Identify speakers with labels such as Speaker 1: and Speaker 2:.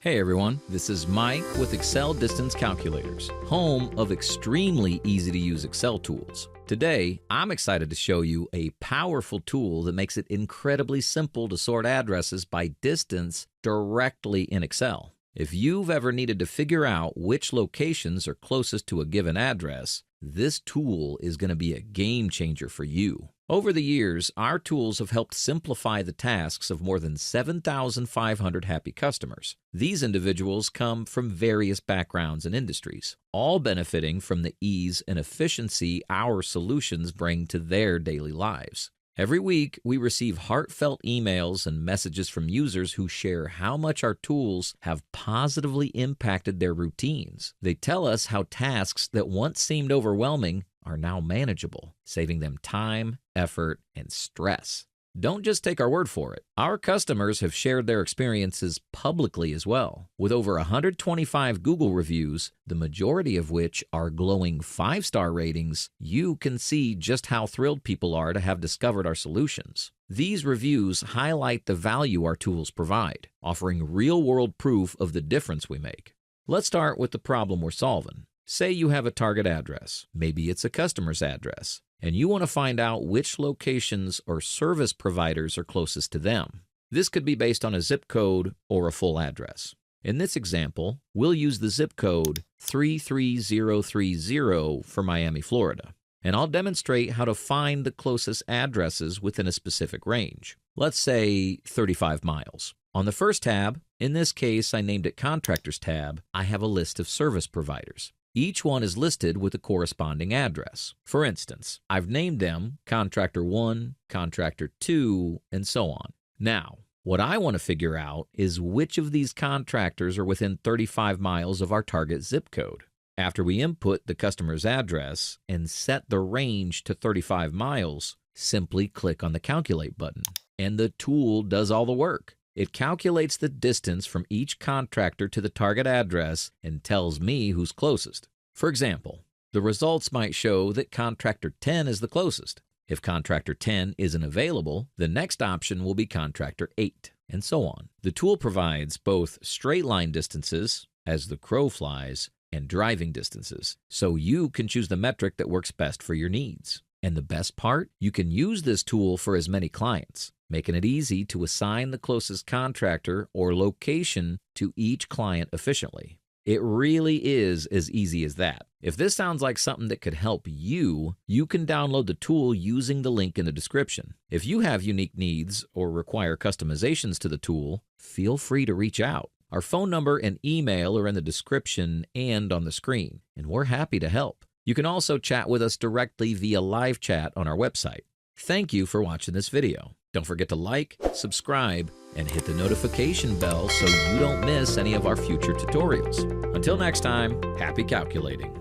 Speaker 1: Hey everyone, this is Mike with Excel Distance Calculators, home of extremely easy-to-use Excel tools. Today, I'm excited to show you a powerful tool that makes it incredibly simple to sort addresses by distance directly in Excel. If you've ever needed to figure out which locations are closest to a given address, this tool is going to be a game changer for you. Over the years, our tools have helped simplify the tasks of more than 7,500 happy customers. These individuals come from various backgrounds and industries, all benefiting from the ease and efficiency our solutions bring to their daily lives. Every week, we receive heartfelt emails and messages from users who share how much our tools have positively impacted their routines. They tell us how tasks that once seemed overwhelming are now manageable, saving them time, effort, and stress. Don't just take our word for it. Our customers have shared their experiences publicly as well. With over 125 Google reviews, the majority of which are glowing 5-star ratings, you can see just how thrilled people are to have discovered our solutions. These reviews highlight the value our tools provide, offering real-world proof of the difference we make. Let's start with the problem we're solving. Say you have a target address, maybe it's a customer's address, and you want to find out which locations or service providers are closest to them. This could be based on a zip code or a full address. In this example, we'll use the zip code 33030 for Miami, Florida, and I'll demonstrate how to find the closest addresses within a specific range. Let's say 35 miles. On the first tab, in this case I named it Contractors tab, I have a list of service providers. Each one is listed with a corresponding address. For instance, I've named them Contractor 1, Contractor 2, and so on. Now, what I want to figure out is which of these contractors are within 35 miles of our target zip code. After we input the customer's address and set the range to 35 miles, simply click on the Calculate button, and the tool does all the work. It calculates the distance from each contractor to the target address and tells me who's closest. For example, the results might show that Contractor 10 is the closest. If Contractor 10 isn't available, the next option will be Contractor 8, and so on. The tool provides both straight line distances, as the crow flies, and driving distances, so you can choose the metric that works best for your needs. And the best part? You can use this tool for as many clients, making it easy to assign the closest contractor or location to each client efficiently. It really is as easy as that. If this sounds like something that could help you, you can download the tool using the link in the description. If you have unique needs or require customizations to the tool, feel free to reach out. Our phone number and email are in the description and on the screen, and we're happy to help. You can also chat with us directly via live chat on our website. Thank you for watching this video. Don't forget to like, subscribe, and hit the notification bell so you don't miss any of our future tutorials. Until next time, happy calculating.